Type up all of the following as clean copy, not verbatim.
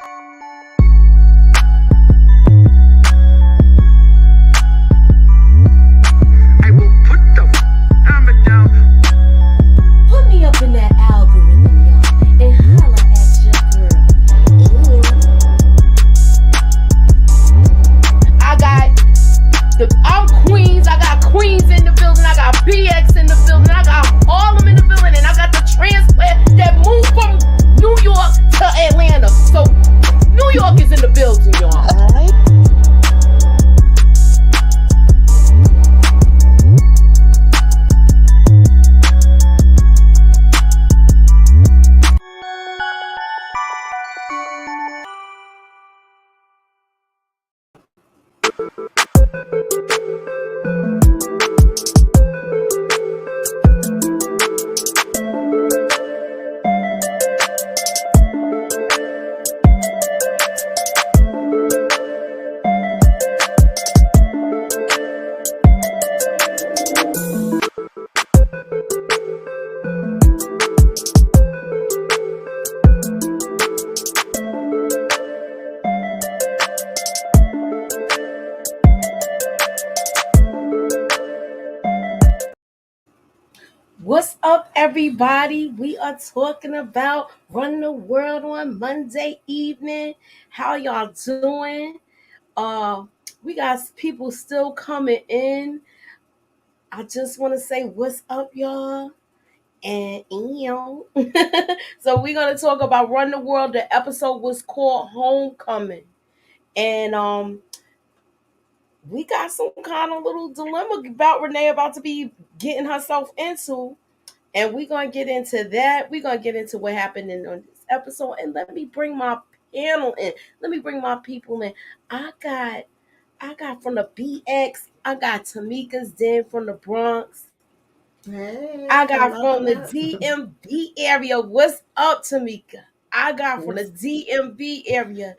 I will put the hammer down. Put me up in that algorithm, y'all, and holla at your girl. I'm Queens. I got Queens in the building. I got BX in the building. I got Harlem in the building, and I got the transplant that moved from New York to Atlanta. So New York is in the building, y'all. What's up, everybody? We are talking about Run the World on Monday evening. How y'all doing? We got people still coming in. I just want to say what's up, y'all. And so we're gonna talk about Run the World. The episode was called Homecoming. And we got some kind of little dilemma about Renee about to be getting herself into. And we're going to get into that. We're going to get into what happened on this episode. And let me bring my panel in. Let me bring my people in. I got from the BX. I got TAMEIKA'S Den from the Bronx. Hey, I got from the DMV area. What's up, Tamika? I got from the DMV area.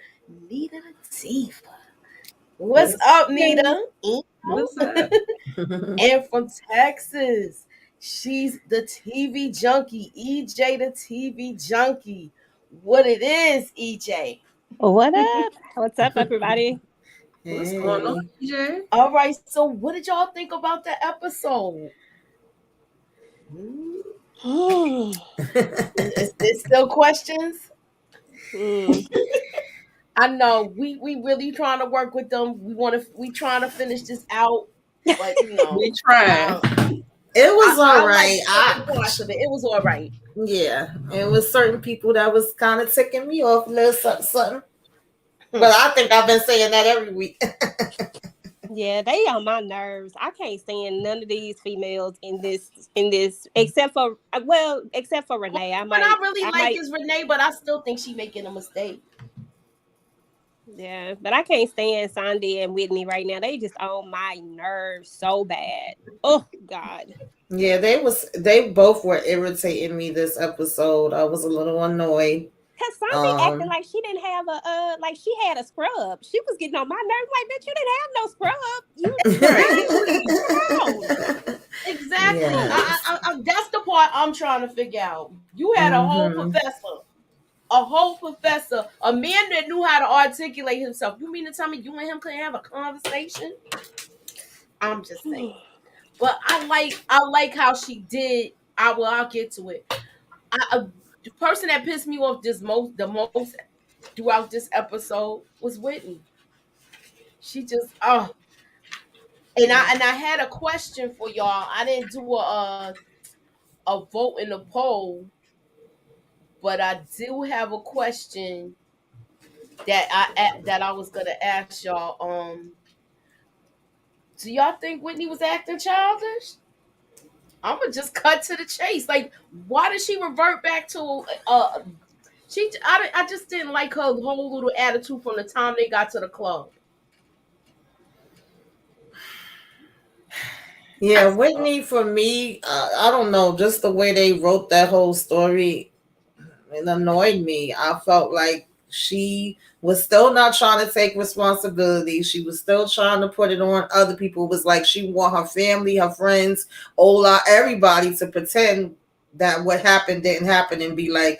NITA Diva. What's up, NITA? What's up? And from Texas. She's the TV junkie, EJ the TV junkie. What it is, EJ? What up? What's up, everybody? What's going on, EJ? All right, so what did y'all think about the episode? Is there still questions? I know we really trying to work with them. We trying to finish this out, but we trying. It was all right. It was all right. Yeah, it was certain people that was kind of ticking me off a little something. But I think I've been saying that every week. Yeah, they on my nerves. I can't stand none of these females in this, except for Renee. I like is Renee, but I still think she making a mistake. Yeah, but I can't stand Sandy and Whitney right now. They just on my nerves so bad. Oh God. Yeah, they both were irritating me this episode. I was a little annoyed. Cause Sandy acting like she didn't have like she had a scrub. She was getting on my nerves. Like, bitch, you didn't have no scrub. Exactly. Yeah. That's the part I'm trying to figure out. You had a whole professor, a man that knew how to articulate himself. You mean to tell me you and him couldn't have a conversation? I'm just saying. But I like how she did. I'll get to it. The person that pissed me off the most throughout this episode was Whitney. She just and I had a question for y'all. I didn't do a vote in the poll, but I do have a question that I was gonna ask y'all. Do y'all think Whitney was acting childish? I'm gonna just cut to the chase. Like, why did she revert back to I just didn't like her whole little attitude from the time they got to the club. Yeah, Whitney, for me, I don't know, just the way they wrote that whole story, it annoyed me. I felt like she was still not trying to take responsibility. She was still trying to put it on other people. It was like she want her family, her friends, Ola, everybody to pretend that what happened didn't happen and be like,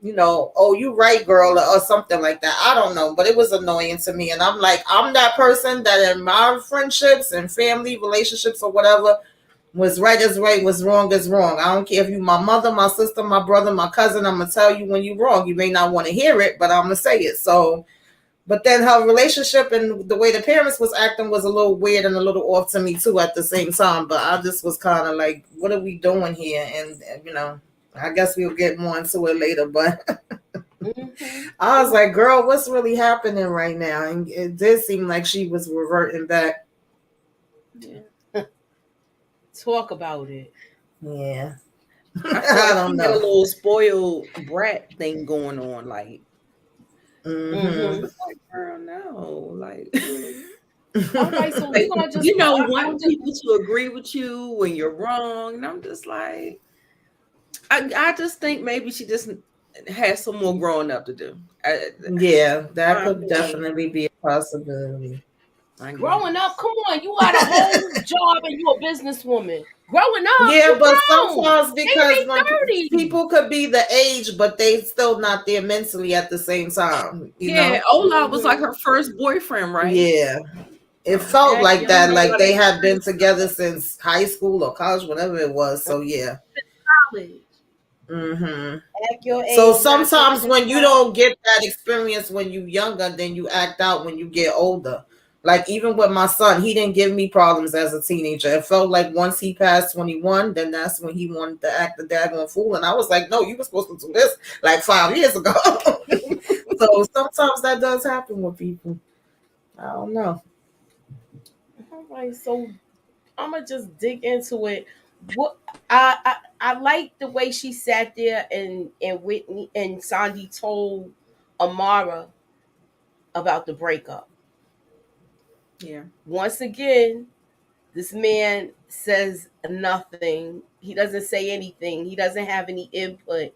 oh, you right, girl, or something like that. I don't know, but it was annoying to me. And I'm like, I'm that person that in my friendships and family relationships or whatever, was right is right, was wrong is wrong. I don't care if you my mother, my sister, my brother, my cousin. I'm gonna tell you when you're wrong. You may not want to hear it, but I'm gonna say it. So, but then her relationship and the way the parents was acting was a little weird and a little off to me too at the same time. But I just was kind of like, what are we doing here? And I guess we'll get more into it later. But I was like, girl, what's really happening right now? And it did seem like she was reverting back. Yeah. Talk about it. Yeah. I don't know. A little spoiled brat thing going on, like. Like, girl, no, like. All right, so we're gonna just want people to agree with you when you're wrong, and I'm just like, I just think maybe she just has some more growing up to do. Yeah, that could definitely be a possibility. Growing up, come on, you got a whole job and you're a businesswoman. Growing up, yeah, but grown. sometimes because people could be the age, but they still not there mentally at the same time. You know? Ola was like her first boyfriend, right? Yeah, it felt like that, like they had been together since high school or college, whatever it was. So yeah, college. So sometimes when you don't get that experience when you younger, then you act out when you get older. Like even with my son, he didn't give me problems as a teenager. It felt like once he passed 21, then that's when he wanted to act the daggone fool. And I was like, no, you were supposed to do this like 5 years ago. So sometimes that does happen with people. I don't know. All right, so I'm gonna just dig into it. What I like the way she sat there and Whitney and Sandy told Amara about the breakup. Yeah. Once again, this man says nothing. He doesn't say anything. He doesn't have any input.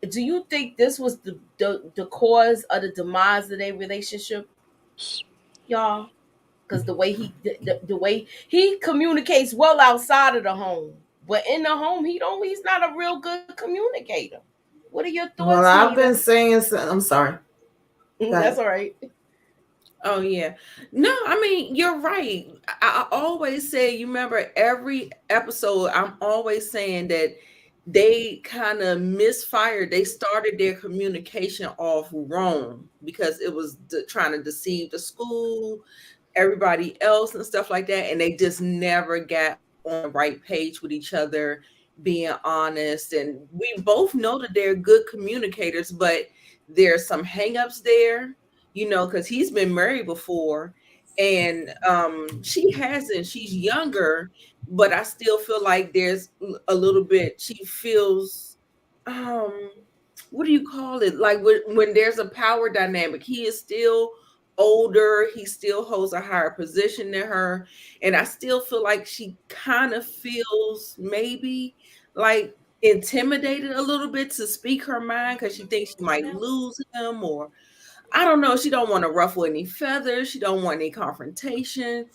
Do you think this was the cause of the demise of their relationship, y'all? Because the way he communicates well outside of the home, but in the home he's not a real good communicator. What are your thoughts? Well, I've been saying, I'm sorry. That's all right. Oh yeah, no, I mean you're right. I always say, you remember every episode, I'm always saying that they kind of misfired. They started their communication off wrong because it was trying to deceive the school, everybody else and stuff like that, and they just never got on the right page with each other, being honest. And we both know that they're good communicators, but there's some hangups there, because he's been married before and she hasn't. She's younger, but I still feel like there's a little bit, she feels what do you call it, like when there's a power dynamic. He is still older, he still holds a higher position than her, and I still feel like she kind of feels maybe like intimidated a little bit to speak her mind because she thinks she might lose him, or I don't know, she don't want to ruffle any feathers, she don't want any confrontation.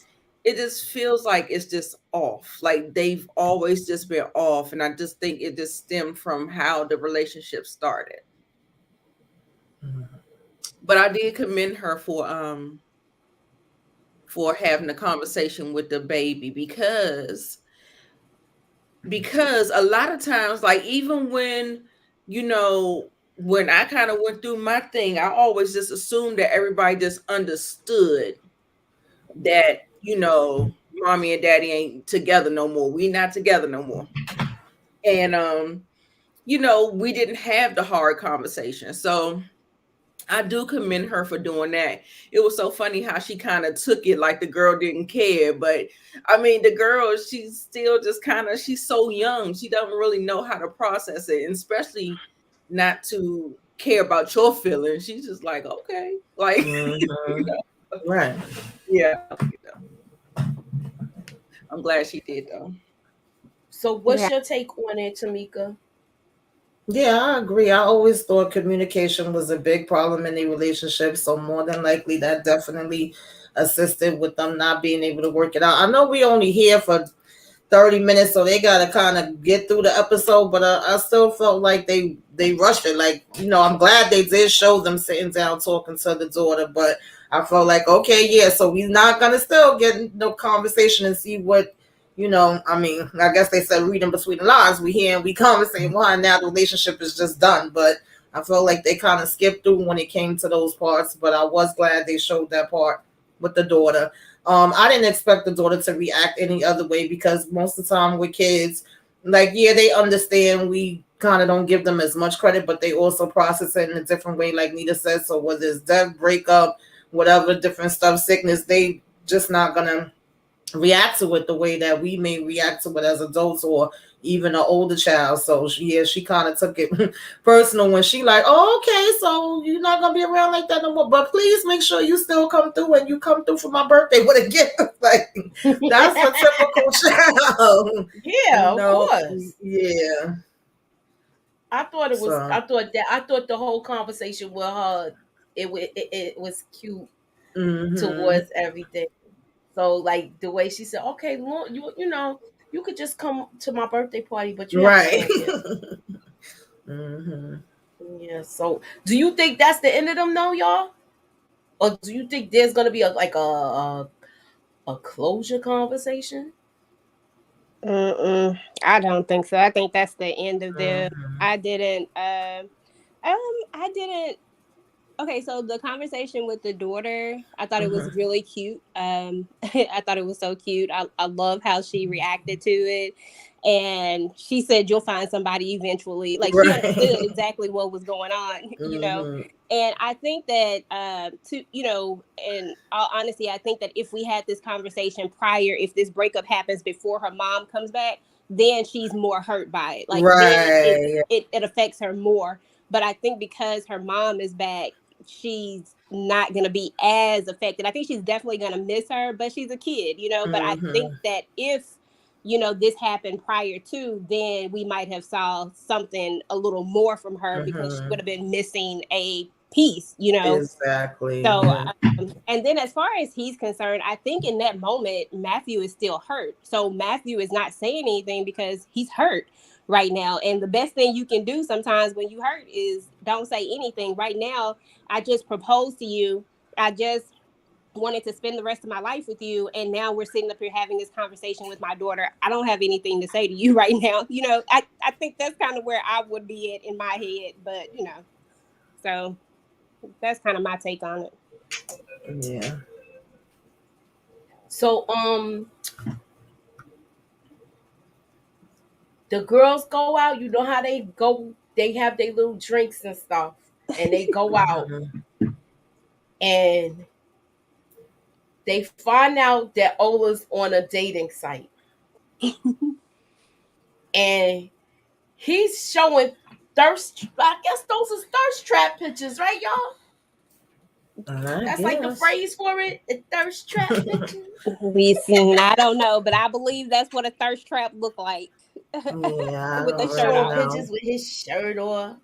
It just feels like it's just off, like they've always just been off, and I just think it just stemmed from how the relationship started. But I did commend her for having a conversation with the baby, because a lot of times, like even when when I kind of went through my thing, I always just assumed that everybody just understood that mommy and daddy ain't together no more, we not together no more, and we didn't have the hard conversation. So I do commend her for doing that. It was so funny how she kind of took it like the girl didn't care. But I mean, the girl, she's still just she's so young. She doesn't really know how to process it, and especially not to care about your feelings. She's just like, okay, like, right. Yeah. I'm glad she did though. So what's your take on it, Tamika? Yeah, I agree. I always thought communication was a big problem in a relationship. So more than likely that definitely assisted with them not being able to work it out. I know we only here for 30 minutes, so they gotta kind of get through the episode. But I still felt like they rushed it. Like, I'm glad they did show them sitting down talking to the daughter, but I felt like, okay, yeah, so we're not gonna still get no conversation and see what, I mean, I guess they said reading between the lines. We hear and we conversate one, now the relationship is just done. But I felt like they kind of skipped through when it came to those parts, but I was glad they showed that part with the daughter. I didn't expect the daughter to react any other way, because most of the time with kids, like, yeah, they understand. We kind of don't give them as much credit, but they also process it in a different way, like Nita said. So whether it's death, breakup, whatever different stuff, sickness, they just not gonna react to it the way that we may react to it as adults or even an older child. So she kind of took it personal when she like, oh, okay, so you're not gonna be around like that no more, but please make sure you still come through, and you come through for my birthday with a gift. Like, that's a typical child. Yeah, of course. Yeah. I thought it was. So. I thought the whole conversation with her, it was cute towards everything. So, like, the way she said, okay, you could just come to my birthday party, but you have to Yeah. So, do you think that's the end of them, though, y'all? Or do you think there's gonna be a closure conversation? I don't think so. I think that's the end of them. I didn't. I didn't. Okay, so the conversation with the daughter, I thought it was really cute. I thought it was so cute. I love how she reacted to it. And she said, you'll find somebody eventually. Like, she understood exactly what was going on, And I think that, in all honesty, I think that if we had this conversation prior, if this breakup happens before her mom comes back, then she's more hurt by it. Like, then it affects her more. But I think because her mom is back, she's not going to be as affected. I think she's definitely going to miss her, but she's a kid, But I think that if, this happened prior to, then we might have saw something a little more from her, because she would have been missing a piece, Exactly. So, and then as far as he's concerned, I think in that moment, Matthew is still hurt. So Matthew is not saying anything because he's hurt right now. And the best thing you can do sometimes when you hurt is don't say anything. Right now, I just proposed to you. I just wanted to spend the rest of my life with you. And now we're sitting up here having this conversation with my daughter. I don't have anything to say to you right now. I think that's kind of where I would be at in my head. But, so that's kind of my take on it. Yeah. So, the girls go out. You know how they go? They have their little drinks and stuff, and they go out, and they find out that Ola's on a dating site, and he's showing thirst. I guess those are thirst trap pictures, right, y'all? That's like the phrase for it, a thirst trap picture. Listen, I don't know, but I believe that's what a thirst trap look like. Yeah, with the showing pictures with his shirt off.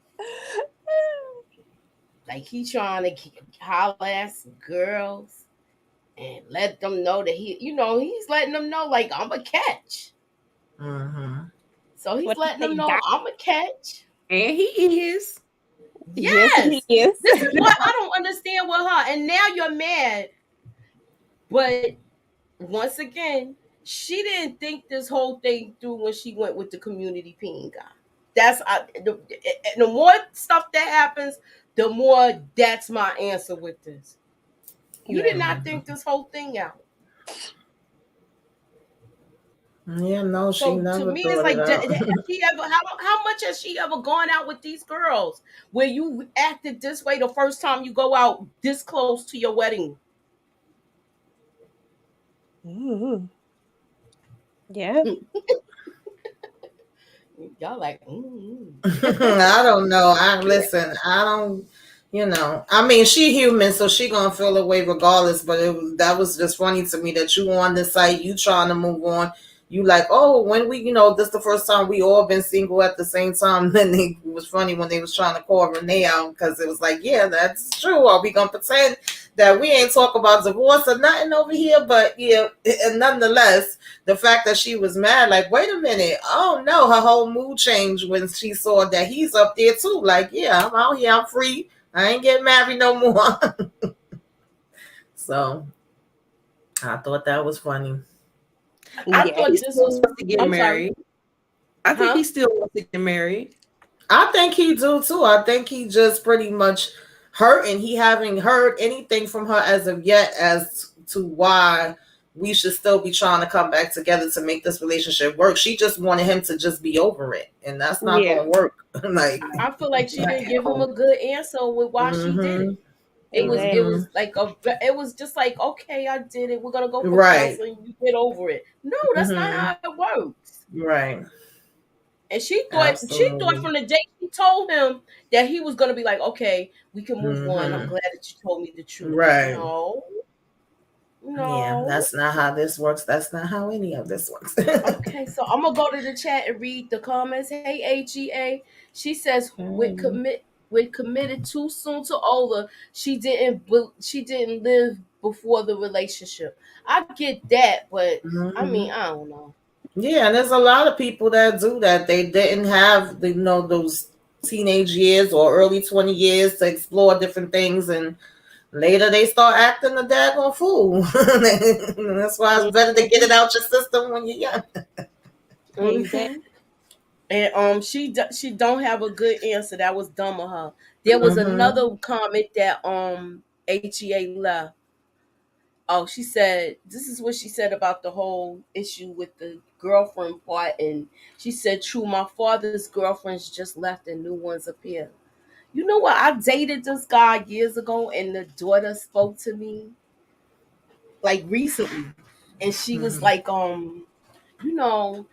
Like, he trying to holler at some girls and let them know that he's letting them know, like, I'm a catch. So he's letting them know I'm a catch. And he is. Yes. This is what I don't understand with her. And now you're mad. But once again, she didn't think this whole thing through when she went with the community peeing guy. That's the more stuff that happens, the more that's my answer with this. You did not think this whole thing out. Yeah, no, she never. To me, it's like, how much has she ever gone out with these girls where you acted this way the first time you go out this close to your wedding? Yeah. Y'all like, I don't know. I don't, I mean, she human, so she gonna feel a way regardless, but that was just funny to me that you on this site, you trying to move on. You like, oh, when we, this the first time we all been single at the same time. Then it was funny when they was trying to call Renee out, because it was like, yeah, that's true. Are we gonna pretend that we ain't talk about divorce or nothing over here, but yeah, and nonetheless, the fact that she was mad, like, wait a minute, oh no, her whole mood changed when she saw that he's up there too. Like, yeah, I'm out here, I'm free. I ain't getting married no more. So I thought that was funny. I Yeah, He thought this still was. wants to get I'm sorry, married. I think he huh? still wants to get married. I think he do too. I think he just pretty much hurt, and he haven't heard anything from her as of yet as to why we should still be trying to come back together to make this relationship work. She just wanted him to just be over it, and that's not yeah. gonna work. Like, I feel like she Not didn't at give him a all. good answer with why she did mm-hmm, it. It Exactly. was like it was just like, okay, I did it. We're gonna go for right, counseling. You get over it. No, that's not mm-hmm, how it works. right, And she thought absolutely, from the day she told him that he was gonna be like, okay, we can move on. I'm mm-hmm, glad that you told me the truth. right. No, Yeah, no. that's not how this works. That's not how any of this works. Okay, so I'm gonna go to the chat and read the comments. Hey, AGA, she says Okay. when committed too soon to Ola, she didn't live before the relationship. I get that, but I Mm-hmm. mean, I don't know. Yeah, and there's a lot of people that do that. They didn't have the, those teenage years or early 20 years to explore different things, and later they start acting a daggone fool. That's why it's better to get it out your system when you're young. Exactly. Hmm. And she don't have a good answer. That was dumb of her. There was Mm-hmm. another comment that HEA left. Oh, she said this is what she said about the whole issue with the girlfriend part, and she said, "True, my father's girlfriends just left and new ones appear." You know what? I dated this guy years ago, and the daughter spoke to me like recently, and she was Mm-hmm. like, you know,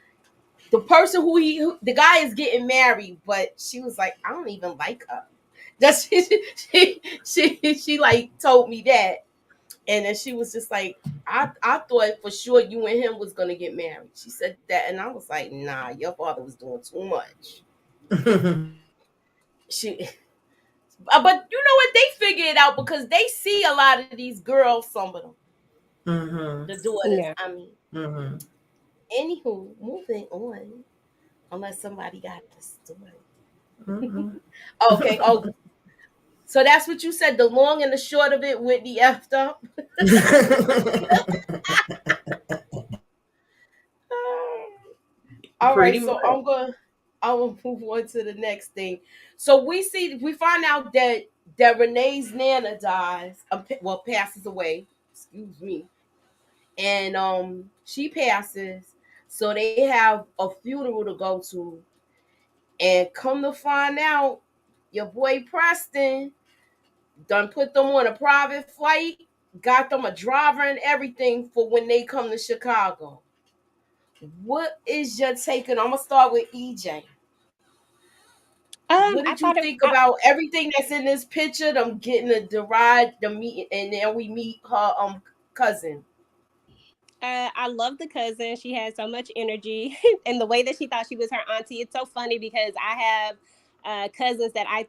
the person the guy is getting married, but she was like, I don't even like her. That's she like told me that, and then she was just like, I thought for sure you and him was gonna get married. She said that, and I was like, nah, your father was doing too much. She, but you know what? They figure it out because they see a lot of these girls. Some of them, Mm-hmm. the daughters. Yeah. I mean, Mm-hmm. anywho, moving on. Unless somebody got the story. Mm-hmm. Okay. Oh, so that's what you said. The long and the short of it, Whitney effed up. All right. Pretty So much. I will move on to the next thing. So we find out that Renee's nana dies. Well, passes away. Excuse me. And she passes. So they have a funeral to go to. And come to find out, your boy Preston done put them on a private flight, got them a driver and everything for when they come to Chicago. What is your take on? I'm gonna start with EJ. What I did you thought it. think about everything that's in this picture? Them getting the ride, the meet, and then we meet her cousin. I love the cousin. She had so much energy, and the way that she thought she was her auntie. It's so funny because I have cousins that I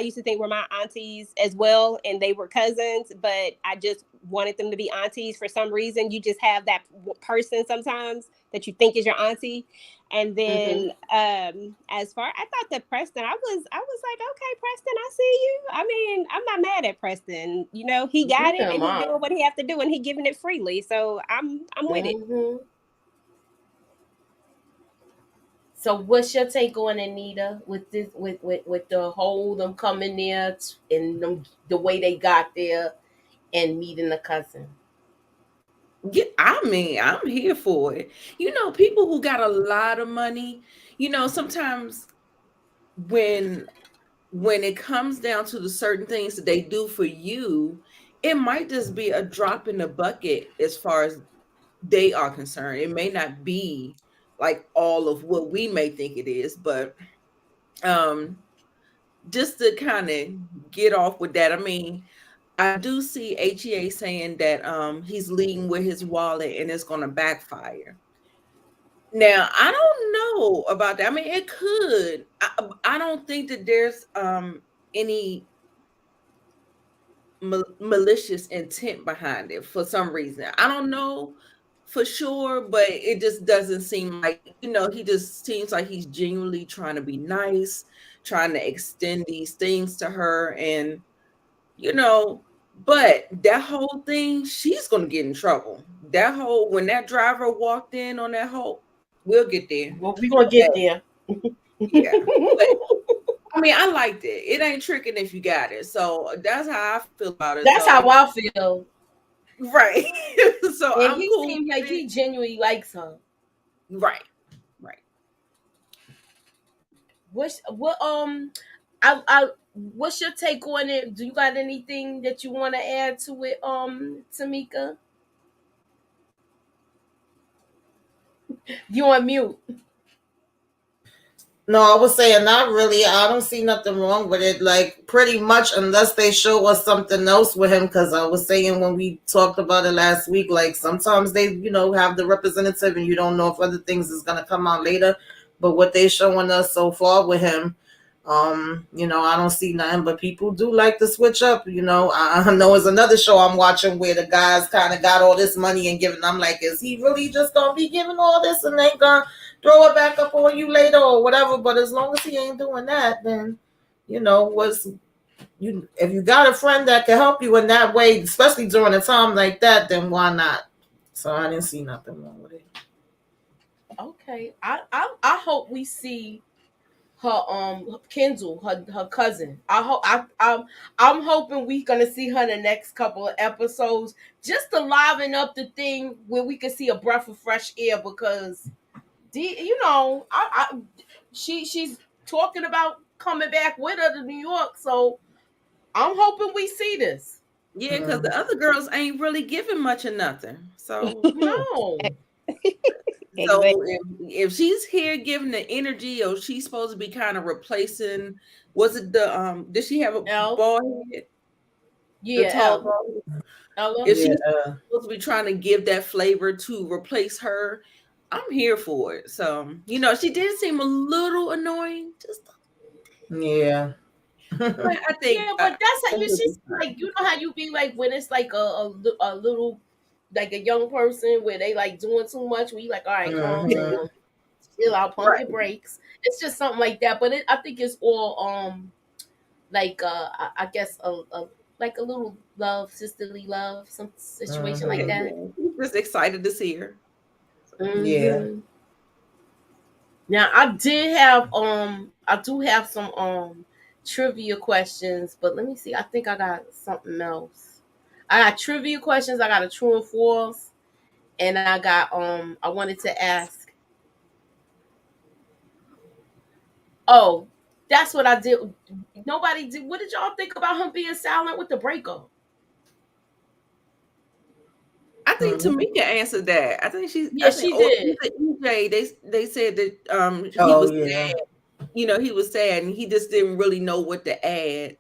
used to think were my aunties as well, and they were cousins, but I just wanted them to be aunties for some reason. You just have that person sometimes that you think is your auntie. And Mm-hmm. then as far I thought that Preston, I was like, okay, Preston, I see you. I mean, I'm not mad at Preston. You know, he got it Yeah, and he mom. doing what he have to do and he giving it freely. So I'm with it. Mm-hmm. So what's your take on Anita with this with the whole them coming there and them, the way they got there and meeting the cousin? Yeah, I mean, I'm here for it. People who got a lot of money, sometimes when it comes down to the certain things that they do for you, it might just be a drop in the bucket as far as they are concerned. It may not be like all of what we may think it is, but um just to kind of get off with that, I mean, I do see HEA saying that he's leading with his wallet and it's going to backfire. Now, I don't know about that. I mean, it could. I don't think that there's any malicious intent behind it for some reason. I don't know for sure, but it just doesn't seem like, he just seems like he's genuinely trying to be nice, trying to extend these things to her. And, but that whole thing, she's going to get in trouble. When that driver walked in on that whole, we'll get there. Well, we're going to get there. Yeah. But, I mean, I liked it. It ain't tricking if you got it. So that's how I feel about it. That's how I feel. Right. So and I'm he cool seems like he genuinely likes her. Right. What's your take on it? Do you got anything that you want to add to it, Tamika? You on mute. No, I was saying not really. I don't see nothing wrong with it. Like pretty much, unless they show us something else with him. Because I was saying when we talked about it last week, like sometimes they, have the representative, and you don't know if other things is gonna come out later. But what they showing us so far with him, I don't see nothing. But people do like to switch up. I know it's another show I'm watching where the guys kind of got all this money and giving. I'm like, is he really just gonna be giving all this and they gonna throw it back up on you later or whatever? But as long as he ain't doing that, then if you got a friend that can help you in that way, especially during a time like that, then why not? So I didn't see nothing wrong with it. Okay, I hope we see her Kendall, her cousin. I'm hoping we're gonna see her in the next couple of episodes, just to liven up the thing where we can see a breath of fresh air, because she's talking about coming back with her to New York, so I'm hoping we see this. Yeah, because the other girls ain't really giving much of nothing. So no. So if she's here giving the energy, or she's supposed to be kind of replacing, was it the did she have a bald head? Yeah, Ella. If she's supposed to be trying to give that flavor to replace her, I'm here for it. So she did seem a little annoying. Yeah. But I think but that's how she's like, how you be like when it's like a little, like a young person where they like doing too much, where you like, all right, calm down, chill out, pump your brakes. It's just something like that. But I think it's all like I guess like a little sisterly love, some situation like that. Just excited to see her. Yeah. Now I do have some trivia questions, but let me see. I think I got something else. I got trivia questions. I got a true and false, and I got I wanted to ask. Oh, that's what I did. Nobody did. What did y'all think about him being silent with the breakup? I I think Tamika answered that. I think she. Yeah, she did. EJ, they said that he was sad. He was sad, and he just didn't really know what to add.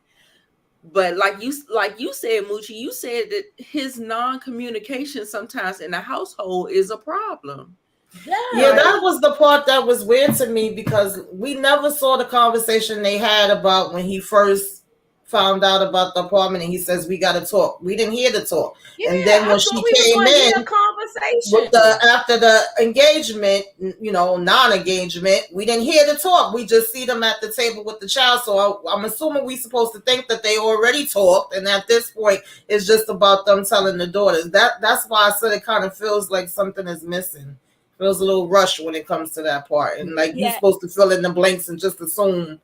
But like you said, Moochie, you said that his non-communication sometimes in the household is a problem. Yeah, that was the part that was weird to me, because we never saw the conversation they had about when he first found out about the apartment and he says, we got to talk. We didn't hear the talk. Yeah, and then when she came in with after the engagement, non-engagement, we didn't hear the talk. We just see them at the table with the child. So I'm assuming we're supposed to think that they already talked. And at this point, it's just about them telling the daughters. That's why I said it kind of feels like something is missing. Feels a little rushed when it comes to that part. And like you're supposed to fill in the blanks and just assume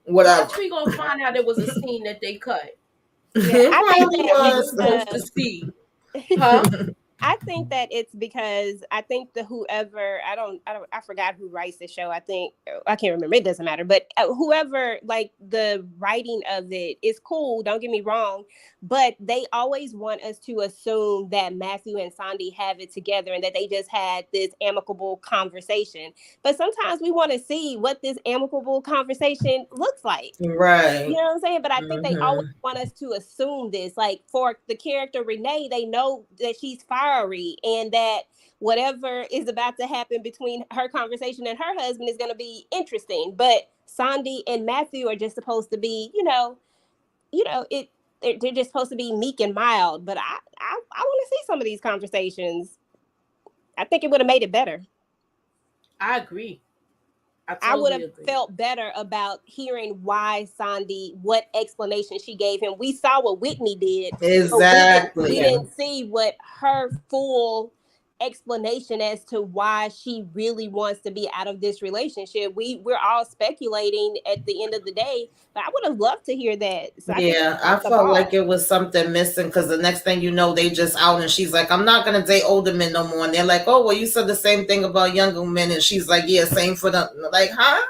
whatever. We gonna find out it was a scene that they cut. Yeah, I think that was supposed to see. Huh? I think that it's because I think whoever I forgot who writes the show. I can't remember. It doesn't matter. But whoever, like, the writing of it is cool. Don't get me wrong, but they always want us to assume that Matthew and Sandy have it together and that they just had this amicable conversation. But sometimes we want to see what this amicable conversation looks like. Right. You know what I'm saying? But I think they always want us to assume this. Like for the character Renee, they know that she's fiery and that whatever is about to happen between her conversation and her husband is going to be interesting. But Sandy and Matthew are just supposed to be, they're just supposed to be meek and mild. But I want to see some of these conversations. I think it would have made it better. I agree. I would have felt better about hearing why Sandy, what explanation she gave him. We saw what Whitney did. Exactly. We didn't see what her full explanation as to why she really wants to be out of this relationship. We're all speculating at the end of the day, but I would have loved to hear that. So I felt like it was something missing, because the next thing you know, they just out and she's like, I'm not gonna date older men no more. And they're like, oh well, you said the same thing about younger men. And she's like, yeah, same for them. Like, huh?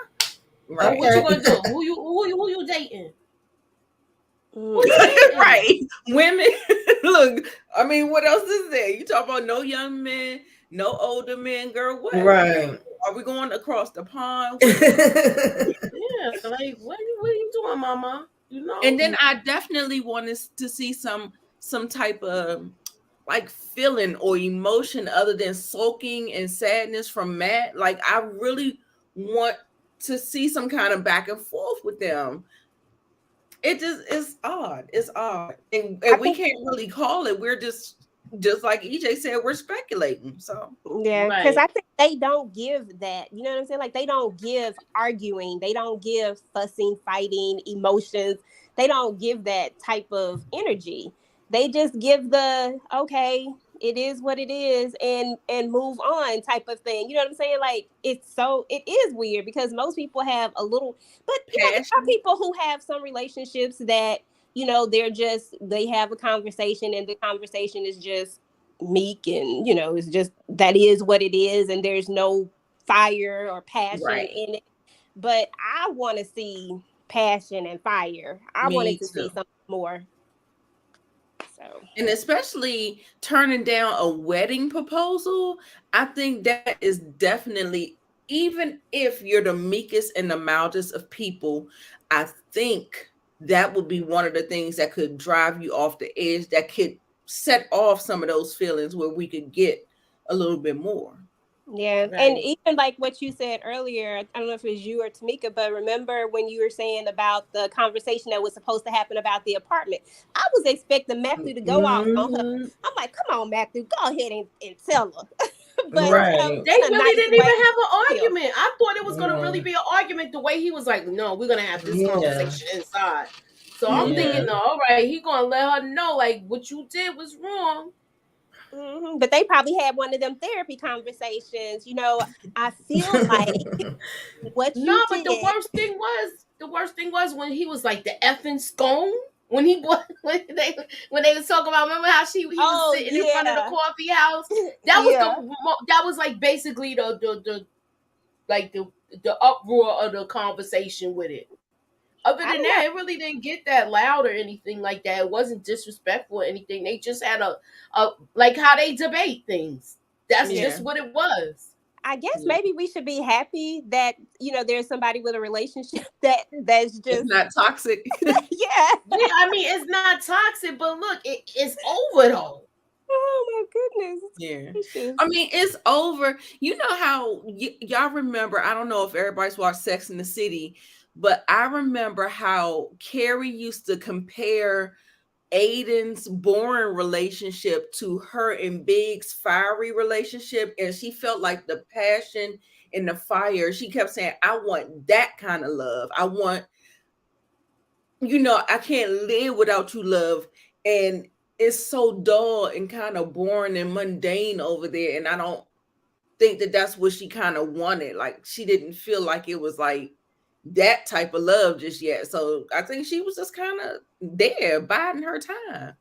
Right. What you gonna do? Who you dating? Right. Women. Look, I mean, what else is there? You talk about no young men, no older men, girl. What? Right. Are we going across the pond? Yeah, like what are you doing, mama? You know. And then I definitely wanted to see some type of like feeling or emotion other than sulking and sadness from Matt. Like, I really want to see some kind of back and forth with them. It just is odd. It's odd. And we can't really call it. We're just like EJ said, we're speculating. So yeah, because I think they don't give that. You know what I'm saying? Like, they don't give arguing. They don't give fussing, fighting, emotions. They don't give that type of energy. They just give the, okay, it is what it is, and move on type of thing. You know what I'm saying? Like, it is weird, because most people have a little, but you know, there are people who have some relationships that, you know, they have a conversation and the conversation is just meek, and, you know, it's just, that is what it is, and there's no fire or passion in it. But I want to see passion and fire. I wanted to see something more. So. And especially turning down a wedding proposal, I think that is definitely, even if you're the meekest and the mildest of people, I think that would be one of the things that could drive you off the edge, that could set off some of those feelings where we could get a little bit more. Yeah. Right. And even like what you said earlier, I don't know if it was you or Tamika, but remember when you were saying about the conversation that was supposed to happen about the apartment? I was expecting Matthew to go off on her. I'm like, come on, Matthew, go ahead and tell her. But they really didn't even have an argument. I thought it was going to really be an argument, the way he was like, no, we're going to have this conversation inside. So I'm thinking, no, all right, he's going to let her know, like, what you did was wrong. Mm-hmm. But they probably had one of them therapy conversations. You know, I feel like what you did. But the worst thing was when he was like the effing scone. When they was talking about, remember how he was sitting in front of the coffee house? That was that was like basically the uproar of the conversation with it. Other than that, it really didn't get that loud or anything like that. It wasn't disrespectful or anything. They just had a like how they debate things. That's just what it was. I guess maybe we should be happy that, you know, there's somebody with a relationship that's just it's not toxic. Yeah, I mean, it's not toxic, but look, it's over though. Oh my goodness. Yeah. I mean, it's over. You know how y'all remember, I don't know if everybody's watched Sex in the City, but I remember how Carrie used to compare Aiden's boring relationship to her and Big's fiery relationship, and she felt like the passion and the fire. She kept saying, I want that kind of love. I want, you know, I can't live without you, love. And it's so dull and kind of boring and mundane over there. And I don't think that that's what she kind of wanted. Like, she didn't feel like it was like that type of love just yet. So I think she was just kind of there biding her time.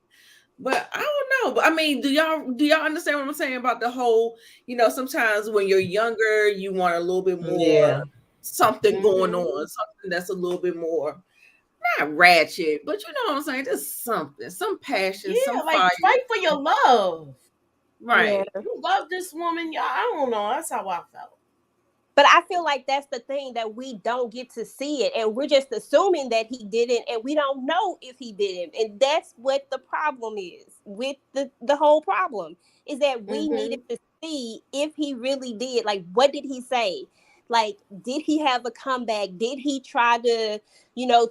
But I don't know. But I mean, do y'all understand what I'm saying about the whole, you know, sometimes when you're younger, you want a little bit more something going on, something that's a little bit more not ratchet, but you know what I'm saying? Just something, some passion, some like fire. Fight for your love. Right. Yeah. You love this woman. Y'all, I don't know. That's how I felt. But I feel like that's the thing, that we don't get to see it. And we're just assuming that he didn't. And we don't know if he didn't. And that's what the problem is with the whole problem, is that we needed to see if he really did. Like, what did he say? Like, did he have a comeback? Did he try to,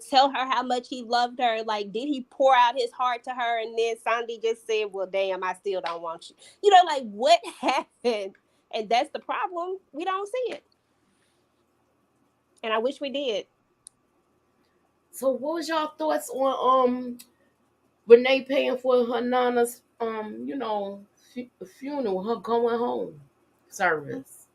tell her how much he loved her? Like, did he pour out his heart to her? And then Sandy just said, well, damn, I still don't want you. Like, what happened? And that's the problem. We don't see it. And I wish we did. So what was y'all thoughts on Renee paying for her nana's funeral, her going home service?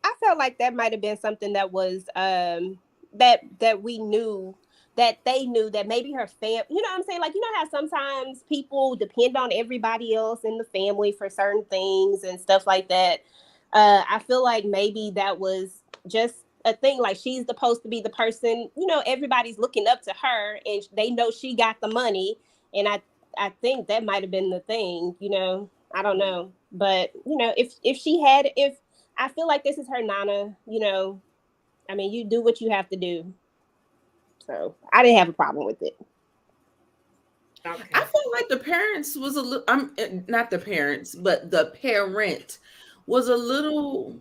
I felt like that might have been something that was that we knew, that they knew, that maybe her fam, you know what I'm saying? Like, how sometimes people depend on everybody else in the family for certain things and stuff like that. I feel like maybe that was just a thing. Like, she's supposed to be the person, everybody's looking up to her, and they know she got the money. And I think that might have been the thing, I don't know. But, if she had, if I feel like this is her nana, I mean, you do what you have to do. So I didn't have a problem with it. Okay. I felt like the parents was a little, not the parents, but the parent was a little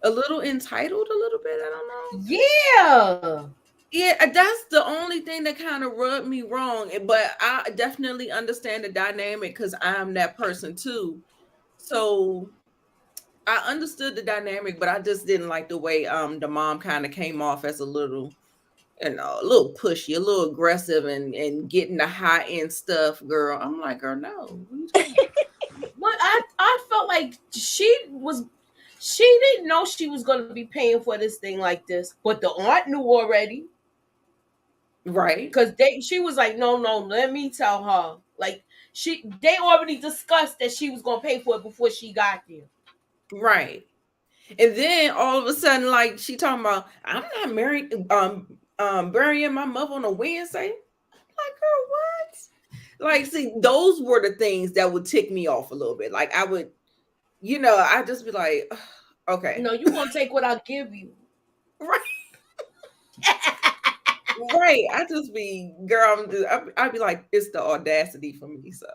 entitled a little bit. I don't know. Yeah. Yeah, that's the only thing that kind of rubbed me wrong. But I definitely understand the dynamic because I'm that person too. So I understood the dynamic, but I just didn't like the way the mom kind of came off as a little, a little pushy, a little aggressive, and getting the high end stuff, girl. I'm like, girl, no. But I felt like she didn't know she was going to be paying for this thing like this, but the aunt knew already. Right. Because she was like, no, let me tell her. Like, they already discussed that she was going to pay for it before she got there. Right. And then all of a sudden, like, she talking about, I'm not married, burying my mother on a Wednesday. Like, girl, what? Like, see, those were the things that would tick me off a little bit. Like, I would, I'd just be like, okay. No, you gonna take what I give you. Right. Right. I just be, girl, I'd be like, it's the audacity for me. So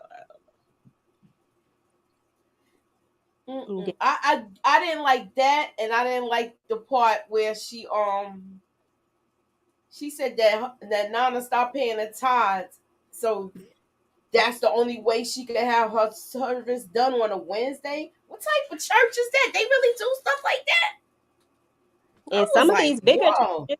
I didn't like that, and I didn't like the part where she said that Nana stopped paying the tithes, so that's the only way she could have her service done on a Wednesday. What type of church is that? They really do stuff like that? And some of these bigger churches,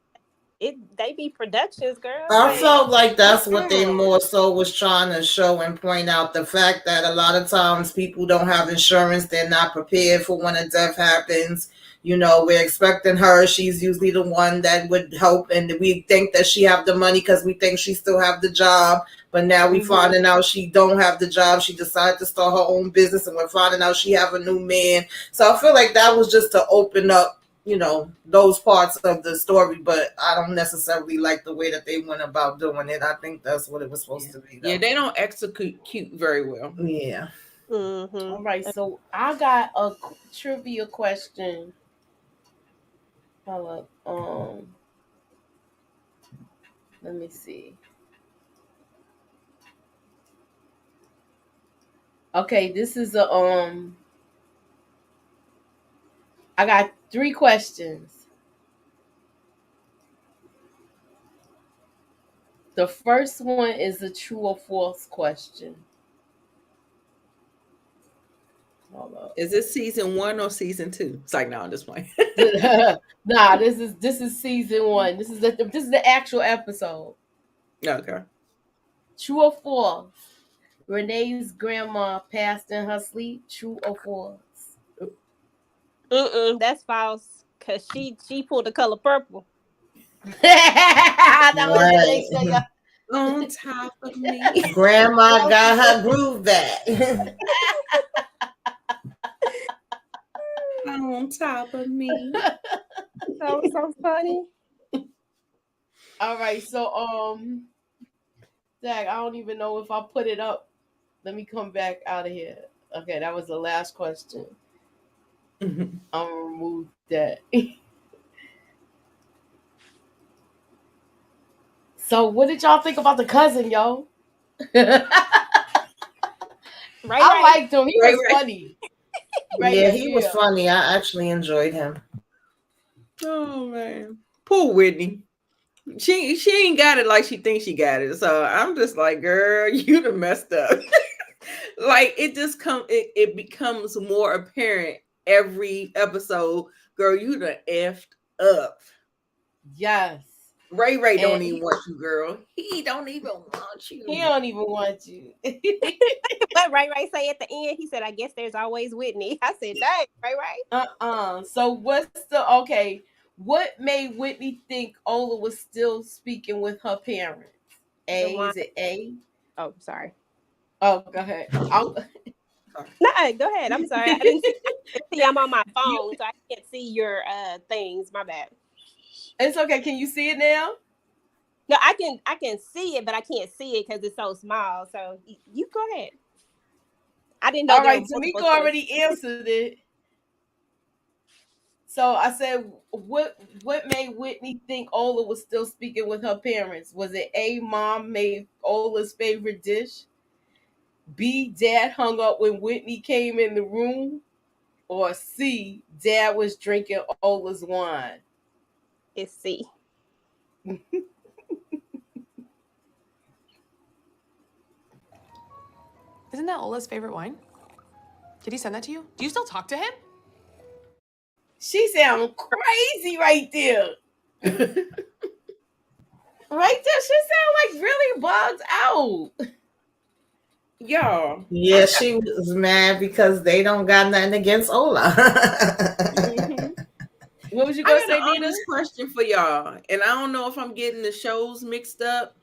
they be productions, girl. I felt like that's what they more so was trying to show and point out, the fact that a lot of times people don't have insurance. They're not prepared for when a death happens. We're expecting her. She's usually the one that would help, and we think that she have the money because we think she still have the job. But now we finding out she don't have the job. She decided to start her own business, and we're finding out she have a new man. So I feel like that was just to open up, those parts of the story, but I don't necessarily like the way that they went about doing it. I think that's what it was supposed to be, though. Yeah, they don't execute very well. Yeah. All right, so I got a trivia question. Let me see. Okay, this is I got 3 questions. The first one is a true or false question. Hold up. Is this season 1 or season 2? It's like, no, I'm just playing. Nah, this is season 1. This is the actual episode. Okay. True or false? Renee's grandma passed in her sleep. True or false? That's false. Cause she pulled the color purple. That was the next thing. On top of me. Grandma got her groove back. On top of me. That was so funny. All right, so Zach, I don't even know if I put it up. Let me come back out of here. Okay, that was the last question. I'm gonna remove that. So, what did y'all think about the cousin, yo? I liked him. He was funny. Right Yeah, now, he was funny. I actually enjoyed him. Oh man, poor Whitney. She ain't got it like she thinks she got it. So I'm just like, girl, you done messed up. Like it becomes more apparent every episode. Girl, you done effed up. Yes. Ray don't And even want you, girl. He don't even want he you. don't even want you. What Ray say at the end? He said, "I guess there's always Whitney." I said, "Dang, Ray." So what made Whitney think Ola was still speaking with her parents? The A, one. is it A? Oh, sorry. Oh, go ahead. No, go ahead. I'm sorry. I didn't see. I'm on my You- phone, so I can't see your things. My bad. it's okay. Can you see it now? No, I can see it, but I can't see it because it's so small. So you go ahead. I didn't know All there right, were multiple Tamika choices. already answered it. So I said, what made Whitney think Ola was still speaking with her parents? Was it A, mom made Ola's favorite dish? B, dad hung up when Whitney came in the room? Or C, dad was drinking Ola's wine? It's C. Isn't that Ola's favorite wine? Did he send that to you? Do you still talk to him? She sound crazy right there. Right there, she sound like really bugged out. Y'all. Yeah, she was mad because they don't got nothing against Ola. What was you I gonna got say, an Nina? honest question for y'all, and I don't know if I'm getting the shows mixed up,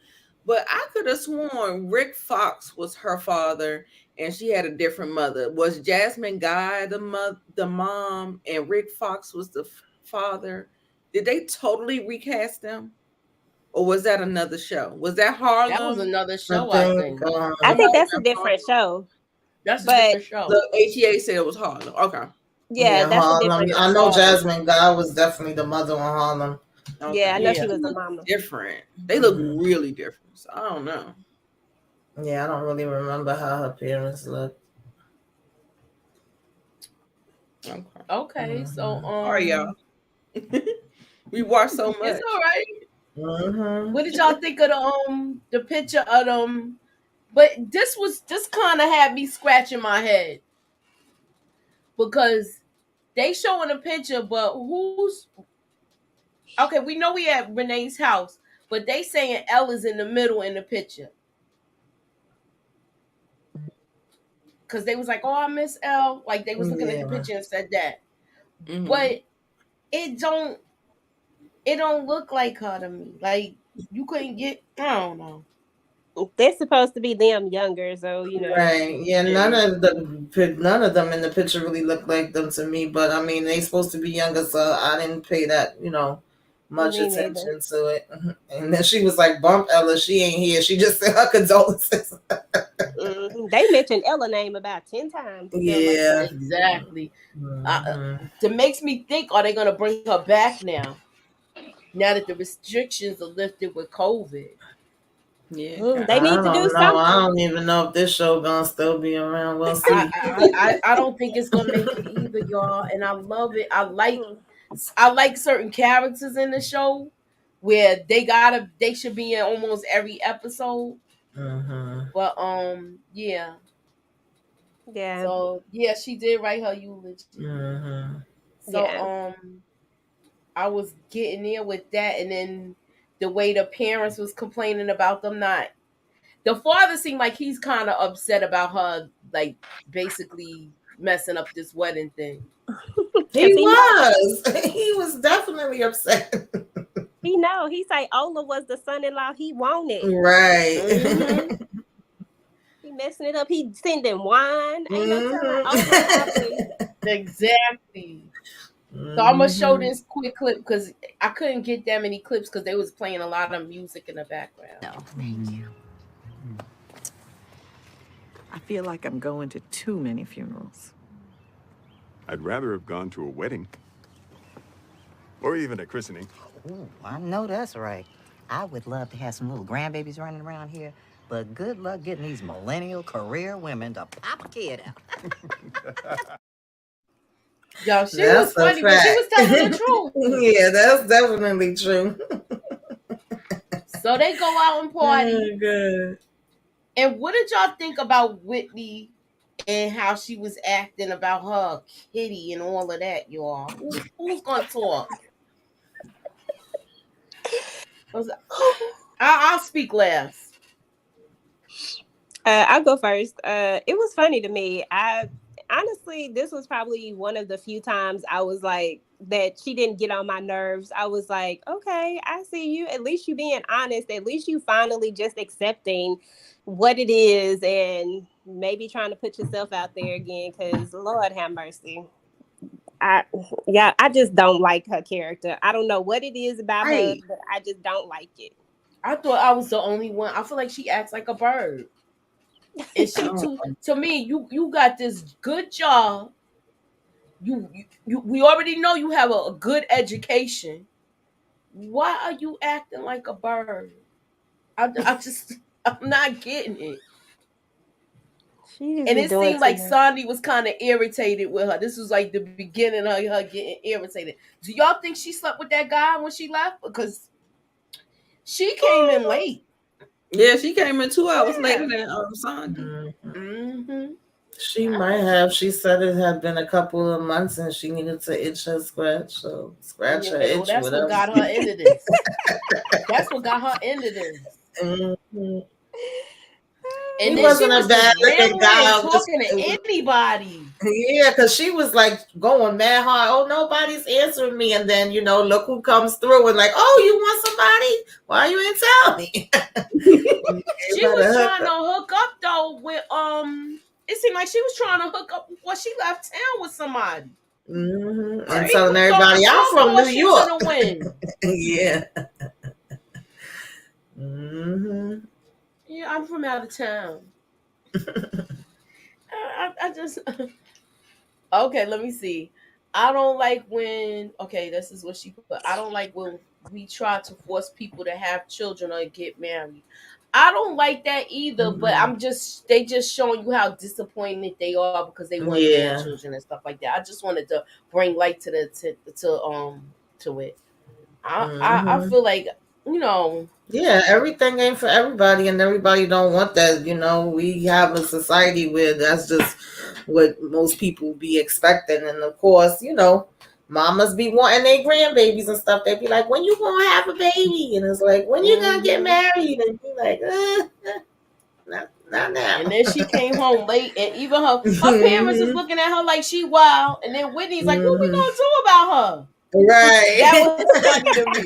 but I could have sworn Rick Fox was her father, and she had a different mother. Was Jasmine Guy the mom, and Rick Fox was the father? Did they totally recast them, or was that another show? Was that Harlem? That was another I show, I think. think I think that's a different show. That's a But different show. The HEA said it was Harlem. Okay. yeah, that's a Harlem. different I show. know Jasmine Guy was definitely the mother on Harlem. Okay. Yeah, I know Yeah. she was They the look mama. different. They look really different. So I don't know. Yeah, I don't really remember how her parents looked. Okay. Okay, so All right, y'all. We watched so much. it's all right. Mm-hmm. What did y'all think of the picture of them? But this kind of had me scratching my head because they showing a picture, but who's okay? We know we at Renee's house, but they saying Ella's in the middle in the picture because they was like, "Oh, I miss Elle." Like they was looking at the picture and said that, but it don't look like her to me. Like you couldn't get. I don't know. They're supposed to be them younger, so you know. Right. Yeah, none of them in the picture really look like them to me. But I mean, they supposed to be younger, so I didn't pay that, much Me neither. attention to it. And then she was like, "Bump Ella, she ain't here." She just said her condolences. They mentioned Ella name about 10 times. Yeah. Exactly. Mhm. That makes me think: are they gonna bring her back now? Now that the restrictions are lifted with COVID. Yeah. They need to do know. something. I don't even know if this show gonna still be around. We'll see. I don't think it's gonna make it either, y'all. And I love it. I like certain characters in the show where they should be in almost every episode. But yeah. Yeah. So yeah, she did write her eulogy. So Yeah. I was getting there with that, and then the way the parents was complaining about them not. The father seemed like he's kind of upset about her, like basically messing up this wedding thing. He was definitely upset. He know. He say Ola was the son-in-law he wanted. Right. He messing it up. He sending wine. Ain't no telling Ola. Exactly. So I'm gonna show this quick clip because I couldn't get that many clips because they was playing a lot of music in the background. No, thank you. I feel like I'm going to too many funerals. I'd rather have gone to a wedding. Or even a christening. Ooh, I know that's right. I would love to have some little grandbabies running around here, but good luck getting these millennial career women to pop a kid out. Yo, she That's was a funny, but she was fact. telling the truth. Yeah, that's definitely true. So they go out and party. Oh, good. And what did y'all think about Whitney and how she was acting about her kitty and all of that, y'all? Who's gonna talk? I'll speak last. I'll go first. It was funny to me. I honestly, this was probably one of the few times I was like that she didn't get on my nerves. I was like, okay, I see you. At least you being honest. At least you finally just accepting what it is and maybe trying to put yourself out there again. Because Lord have mercy. I just don't like her character. I don't know what it is about her, Right. but I just don't like it. I thought I was the only one. I feel like she acts like a bird. And she to me, you got this good job. We already know you have a good education. Why are you acting like a bird? I just I'm not getting it. She just And be it doing seemed too like much. Sandy was kind of irritated with her. This was like the beginning of her getting irritated. Do y'all think she slept with that guy when she left? Because she came in late. Yeah, she came in 2 hours later than Sandy. Mm-hmm. She might have. She said it had been a couple of months and she needed to itch her scratch. So scratch her Yeah, well, itch, that's whatever. what got her into this. That's what got her into this. Mm-hmm. And He then she wasn't a was bad just looking rambling and guy. talking to anybody. Yeah, because she was like going mad hard. Oh, nobody's answering me. And then, look who comes through and like, oh, you want somebody? Why you ain't tell me? She was trying to hook up though with it seemed like she was trying to hook up before she left town with somebody. Mm-hmm. Right? And telling everybody, I'm from New York. To the wind. Yeah. Mm-hmm. Yeah, I'm from out of town. I just okay. Let me see. I don't like when this is what she put. I don't like when we try to force people to have children or get married. I don't like that either, but they just showing you how disappointed they are because they want grandchildren and stuff like that. I just wanted to bring light to to it. I feel like Yeah, everything ain't for everybody, and everybody don't want that. We have a society where that's just what most people be expecting, and of course, mamas be wanting their grandbabies and stuff. They be like, "When you gonna have a baby?" And it's like, "When you gonna get married?" And be like, not now." And then she came home late, and even her parents was looking at her like she wild. And then Whitney's like, "What we gonna do about her?" Right. That was funny to me.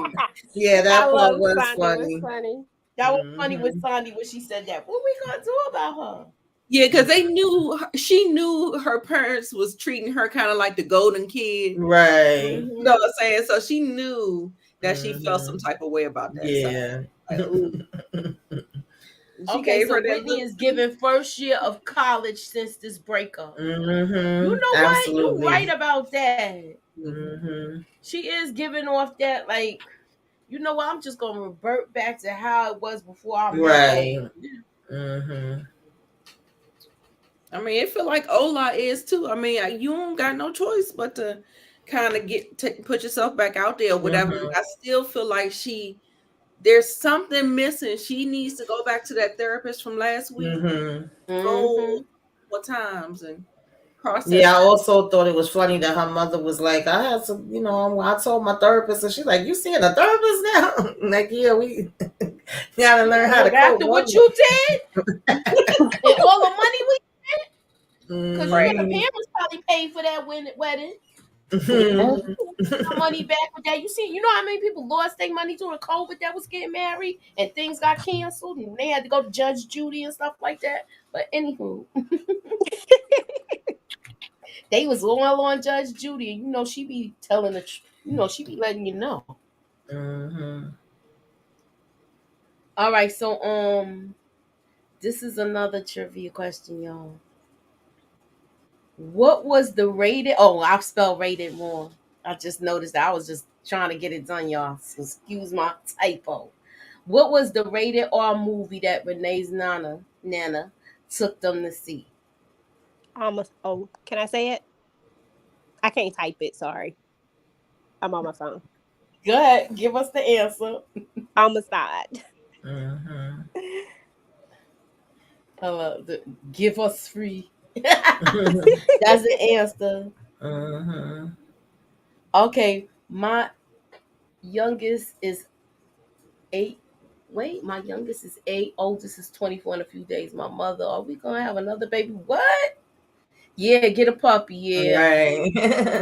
Yeah, that part was Sandy funny. That was funny with Sandy when she said that. What we gonna do about her? Yeah, because she knew her parents was treating her kind of like the golden kid. Right. You know what I'm saying? So she knew that she felt some type of way about that. Yeah. She Okay, gave so her that Whitney is giving first year of college since this breakup. Mm-hmm. You know Absolutely. what? You right about that. Mm-hmm. She is giving off that, like, you know what? I'm just gonna revert back to how it was before I met Right. her. Mm-hmm. I mean, it feel like Ola is too. I mean, you don't got no choice but to kind of put yourself back out there or whatever. I still feel like there's something missing. She needs to go back to that therapist from last week. Go more times and process. Yeah, I also thought it was funny that her mother was like, I had some, I told my therapist, and she's like, you seeing a therapist now? Like, yeah, we gotta learn how to cope. After what you did and all the money we spent, because the parents probably paid for that wedding. Money back with that. You know how many people lost their money during COVID that was getting married and things got canceled and they had to go to Judge Judy and stuff like that. But anywho, they was all on Judge Judy, and she be telling the she be letting you know. All right, so this is another trivia question, y'all. What was the rated? Oh, I spelled rated wrong. I just noticed that. I was just trying to get it done, y'all. So excuse my typo. What was the rated R movie that Renee's Nana took them to see? Almost. Oh, can I say it? I can't type it. Sorry, I'm on my phone. Go ahead, give us the answer. Homicide. Mm-hmm. Give us free. That's the answer. Mm-hmm. Okay, my youngest is 8. Wait, my youngest is 8. Oldest is 24 in a few days. My mother, are we gonna have another baby? What? Yeah, get a puppy. Yeah, Right.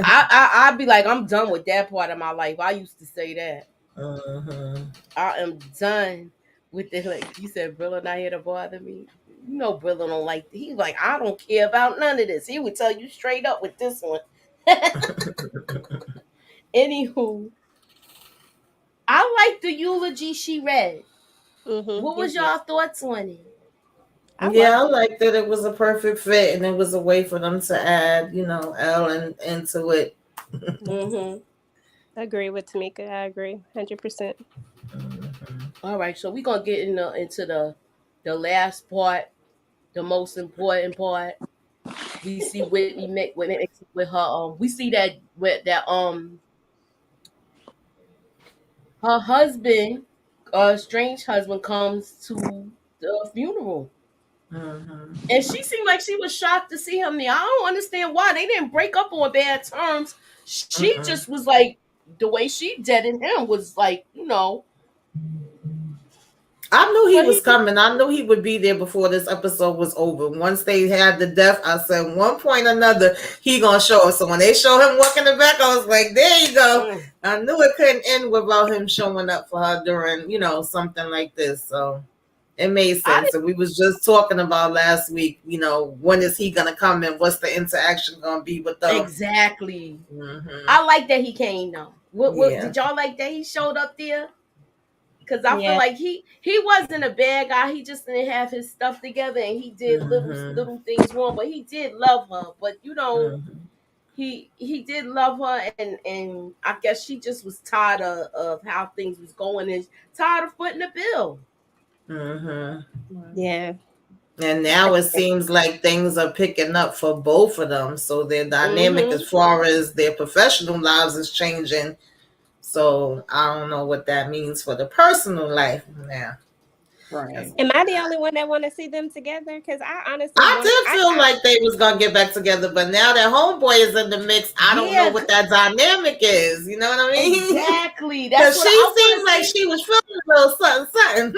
I'd be like, I'm done with that part of my life. I used to say that. Mm-hmm. I am done with it. Like you said, Brillo not here to bother me. You know, Brillo don't like. He's like, I don't care about none of this. He would tell you straight up with this one. Anywho, I like the eulogy she read. What was Yeah. y'all thoughts on it? I Yeah, I loved it. like that it was a perfect fit, and it was a way for them to add, Ellen into it. Mm-hmm. Agree with Tamika. I agree, 100%. All right, so we're gonna get into the last part, the most important part. We see Whitney mix with her. We see that with that her husband, strange husband, comes to the funeral. Mm-hmm. And she seemed like she was shocked to see him there. I don't understand why. They didn't break up on bad terms. She Mm-mm. just was like, the way she deaded him was like, I knew he but was he, coming. I knew he would be there before this episode was over. Once they had the death, I said one point or another, he gonna show us. So when they show him walking the back, I was like, there you go. I knew it couldn't end without him showing up for her during, something like this. So it made sense. And we was just talking about last week, when is he gonna come and what's the interaction gonna be with them? Exactly. Mm-hmm. I like that he came though. What Yeah. did y'all like that he showed up there? Because I feel Yeah. like he wasn't a bad guy. He just didn't have his stuff together, and he did little things wrong. But he did love her. But he did love her, and I guess she just was tired of how things was going, and tired of footing the bill. Mm-hmm. Yeah. And now it seems like things are picking up for both of them. So their dynamic as far as their professional lives is changing. So I don't know what that means for the personal life now. Right. Am I the only one that want to see them together? Because I honestly, I did feel like they was gonna get back together, but now that homeboy is in the mix, I don't know what that dynamic is. You know what I mean? Exactly. Because she seemed like she was feeling a little something.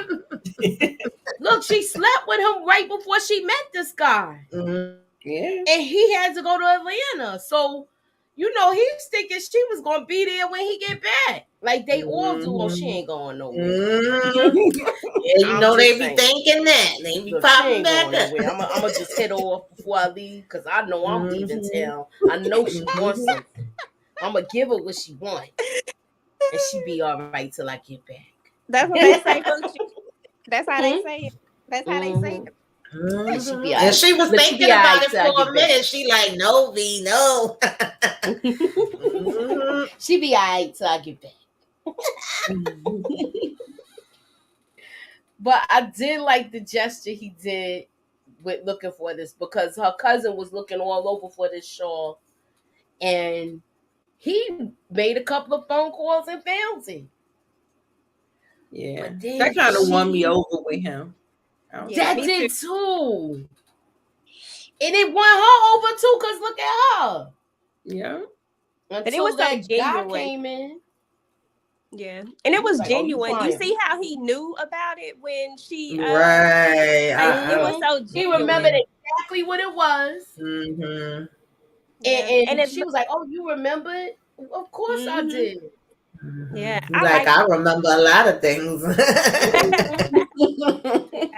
Look, she slept with him right before she met this guy. Mm-hmm. Yeah. And he had to go to Atlanta. So, he's thinking she was going to be there when he get back. Like they all do. Oh, she ain't going nowhere. Yeah, they be thinking that. They be popping back up. I'm going to just hit her off before I leave because I know I'm leaving town. I know she wants something. I'm going to give her what she wants. And she be all right till I get back. That's what they say. That's how they say it. That's how they say it. Mm-hmm. And she was thinking about it for a minute. She like, no, V, no. She be all right till I get back. But I did like the gesture he did with looking for this because her cousin was looking all over for this shawl. And he made a couple of phone calls and found it. Yeah. That kind of won me over with him. That did too. And it won her over too, because look at her. Yeah. But it was so genuine. Guy came in. Yeah. And it was genuine. You see how he knew about it when she right. It was so genuine. He remembered exactly what it was. Mm-hmm. And she was like, "Oh, you remembered? Of course I did." Yeah, I remember a lot of things.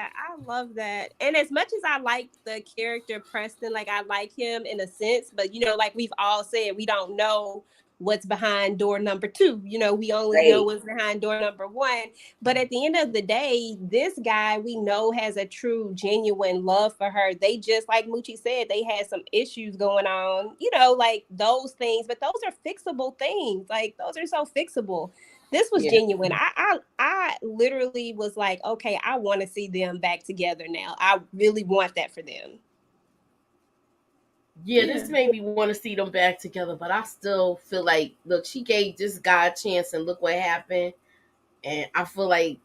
I love that. And as much as I like the character Preston, like I like him in a sense, but like we've all said, we don't know what's behind door number 2. We only know what's behind door number 1. But at the end of the day, this guy we know has a true, genuine love for her. They just, like Moochie said, they had some issues going on, like those things, but those are fixable things. Like those are so fixable. This was genuine. I literally was like, okay, I want to see them back together now. I really want that for them. Yeah, this made me want to see them back together, but I still feel like, look, she gave this guy a chance, and look what happened. And I feel like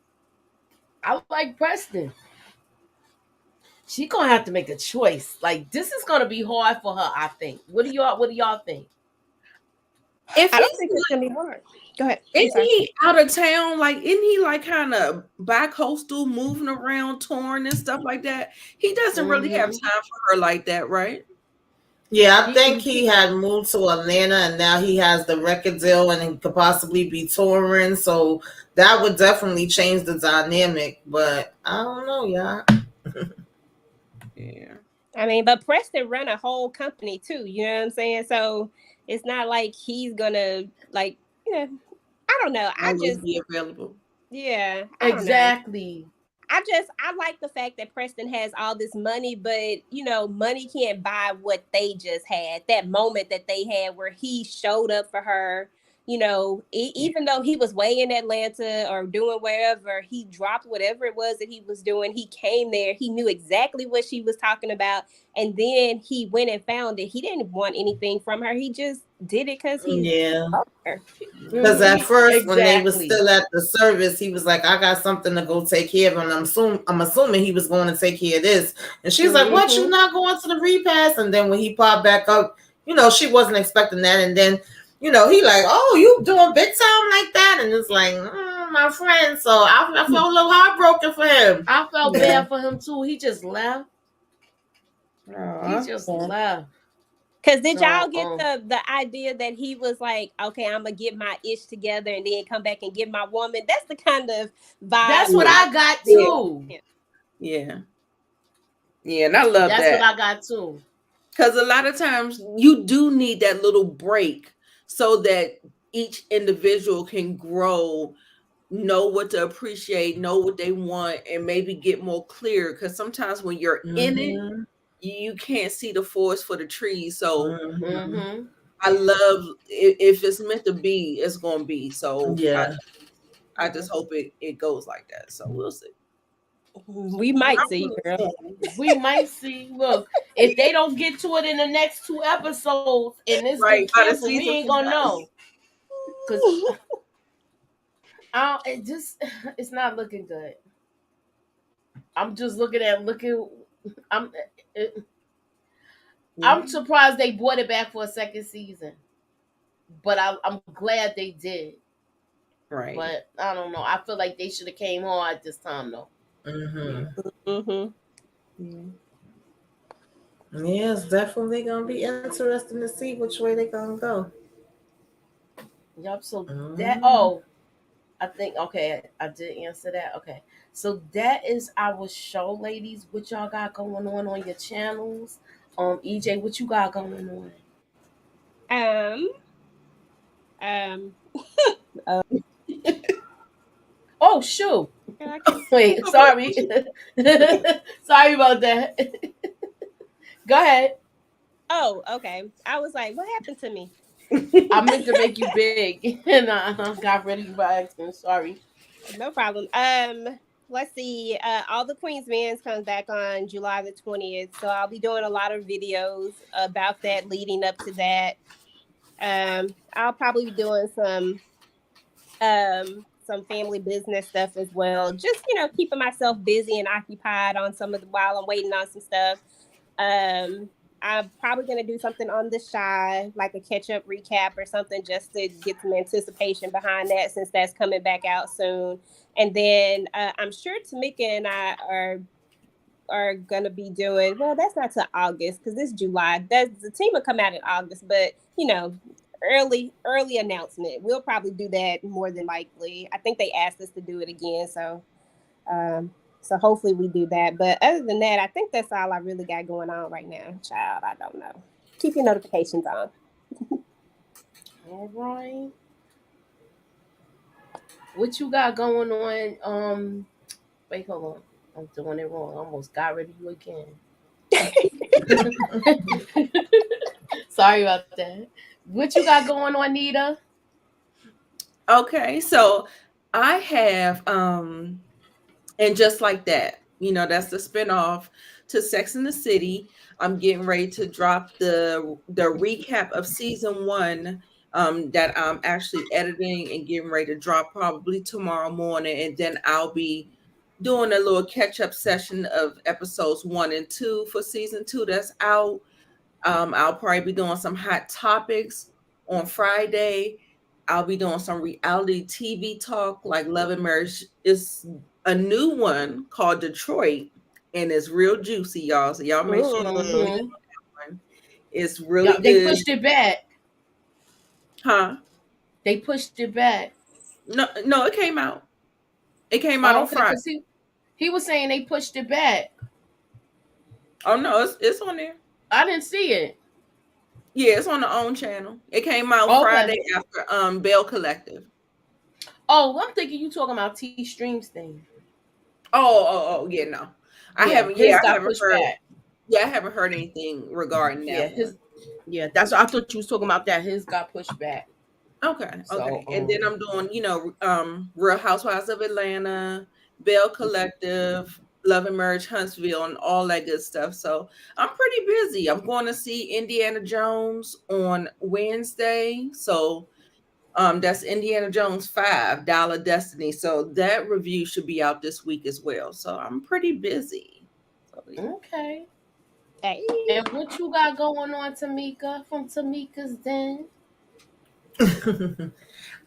I like Preston. She gonna have to make a choice. Like, this is gonna be hard for her, I think. What do y'all think? If I don't he's think it's gonna be hard. Go ahead. I'm isn't sorry. he out of town? Like, isn't he like kind of bi-coastal, moving around, touring and stuff like that? He doesn't really have time for her like that, right? Yeah, I think he had moved to Atlanta and now he has the record deal and he could possibly be touring. So that would definitely change the dynamic. But I don't know, y'all. Yeah. I mean, but Preston run a whole company too. You know what I'm saying? So it's not like he's gonna like, you know, I don't know. I Always just, be available. yeah, I don't know. Exactly. I like the fact that Preston has all this money, but you know, money can't buy what they just had. That moment that they had where he showed up for her, you know, even though he was way in Atlanta or doing wherever, he dropped whatever it was that he was doing. He came there, he knew exactly what she was talking about, and then he went and found it. He didn't want anything from her. He just did it because he Yeah. loved her. Because at first, when they was Exactly. still at the service, he was like, "I got something to go take care of," and I'm assuming he was going to take care of this. And she's like, "What? You not going to the repass?" And then when he popped back up, you know, she wasn't expecting that. And then, you know, he like, "Oh, you doing big time like that?" And it's like, my friend. So I felt a little heartbroken for him. I felt bad for him too. He just left. Aww. He just left. Cause did y'all get the idea that he was like, okay, I'm gonna get my ish together and then come back and get my woman? That's the kind of vibe. That's what I got too. Yeah. Yeah, and I love that. That's what I got too. Because a lot of times you do need that little break so that each individual can grow, know what to appreciate, know what they want, and maybe get more clear. Because sometimes when you're in it, you can't see the forest for the trees. So I love if it's meant to be, it's gonna be. So yeah, I just hope it goes like that. So we'll see. We might see, girl. We might see. Look, if they don't get to it in the next 2 episodes and this Right, get canceled, we ain't gonna know. Cause it's not looking good. I'm just I'm surprised they brought it back for a second season, but I'm glad they did. Right. But I don't know. I feel like they should have came hard this time though. Yeah, it's definitely gonna be interesting to see which way they're gonna go. Yep. So I think okay, I did answer that. Okay. So that is our show, ladies. What y'all got going on your channels? EJ, what you got going on? Oh shoot. Wait, sorry. Sorry about that. Go ahead. Oh, okay. I was like, what happened to me? I meant to make you big and I got rid of you by accident. Sorry. No problem. Let's see. All the Queen's Mans comes back on July the 20th. So I'll be doing a lot of videos about that leading up to that. I'll probably be doing some family business stuff as well. Just, you know, keeping myself busy and occupied on some of the while I'm waiting on some stuff. I'm probably going to do something on The Shy, like a catch-up recap or something, just to get some anticipation behind that since that's coming back out soon. And then I'm sure Tamika and I are going to be doing, well, that's not till August because this July. The team will come out in August, but, you know, early announcement. We'll probably do that more than likely. I think they asked us to do it again, so hopefully we do that. But other than that, I think that's all I really got going on right now, child. I don't know. Keep your notifications on. All right. What you got going on? Wait, hold on. I'm doing it wrong. I almost got rid of you again. Sorry about that. What you got going on, Nita? Okay, so I have and just like that, you know, that's the spinoff. to Sex in the City. I'm getting ready to drop the recap of season 1 that I'm actually editing and getting ready to drop probably tomorrow morning, and then I'll be doing a little catch up session of episodes 1 and 2 for season 2 that's out. I'll probably be doing some hot topics on Friday. I'll be doing some reality TV talk like Love and Marriage. Is a new one called Detroit, and it's real juicy, y'all. So y'all make sure you tune in on Mhm. that one. It's Yeah, really they good. pushed it back. Huh? They pushed it back. No, it came out. It came out Oh, on okay, Friday. because he was saying they pushed it back. Oh no, it's on there. I didn't see it. Yeah, it's on the own channel. It came out Okay. Friday after Bell Collective. Oh, I'm thinking you talking about T Streams thing. Oh, yeah, no. I Yeah, haven't his I got haven't pushed heard back. yeah, I haven't heard anything regarding Yeah, that his. one. Yeah, that's what I thought you was talking about. That his got pushed back. Okay, So okay. And then I'm doing, Real Housewives of Atlanta, Bell Collective, Love and Marriage Huntsville, and all that good stuff. So I'm pretty busy. I'm going to see Indiana Jones on Wednesday. So that's Indiana Jones 5, Dial of Destiny. So that review should be out this week as well. So I'm pretty busy. So, yeah. okay. Hey. And what you got going on, Tamika, from Tamika's Den?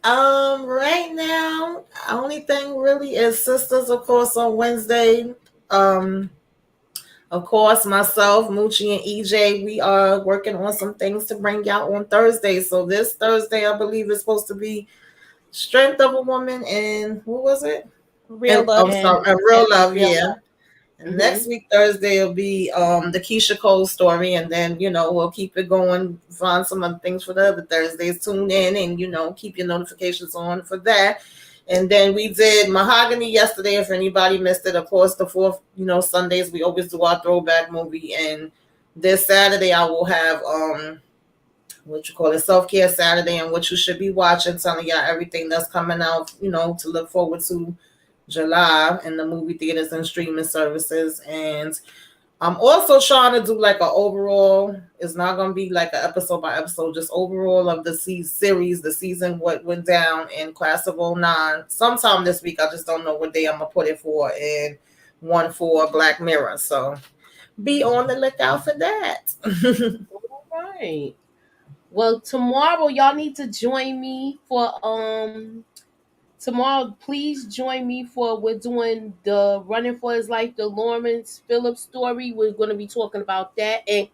Right now, only thing really is Sisters, of course, on Wednesday. Um, of course, myself, Moochie, and EJ, we are working on some things to bring out on Thursday. So this Thursday, I believe, is supposed to be Strength of a Woman, and what was it? Real And love. I'm And sorry, Real Love, real yeah. love. And next week Thursday will be the Keisha Cole story, and then we'll keep it going. Find some other things for the other Thursdays. Tune in and keep your notifications on for that. And then we did Mahogany yesterday. If anybody missed it, of course, the fourth Sundays we always do our throwback movie. And this Saturday I will have what you call it, self-care Saturday, and what you should be watching, telling y'all everything that's coming out, to look forward to July in the movie theaters and streaming services. And I'm also trying to do like an overall. It's not going to be like an episode by episode, just overall of the series, the season, what went down in Class of '09. Sometime this week, I just don't know what day I'm going to put it for, and one for Black Mirror. So be on the lookout for that. All right. Well, tomorrow y'all need to join me for tomorrow. Please join me for we're doing the Running for His Life, the Lawrence Phillips story. We're going to be talking about that. And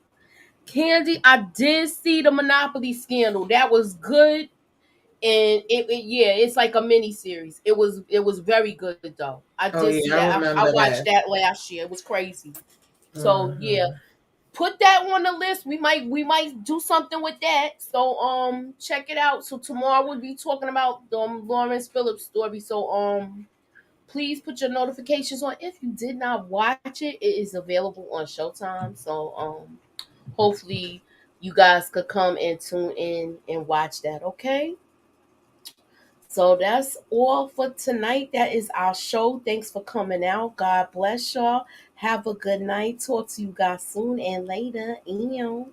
Candy, I did see the Monopoly scandal. That was good. And yeah, it's like a mini series. It was very good though. I Oh did see yeah, I that. I remember watched that. that last year. It was crazy. So yeah, Mhm. put that on the list. We might do something with that. So check it out. So tomorrow we'll be talking about the Lawrence Phillips story. So please put your notifications on. If you did not watch it, it is available on Showtime. So hopefully you guys could come and tune in and watch that. Okay. So that's all for tonight. That is our show. Thanks for coming out. God bless y'all. Have a good night. Talk to you guys soon and later. Ew.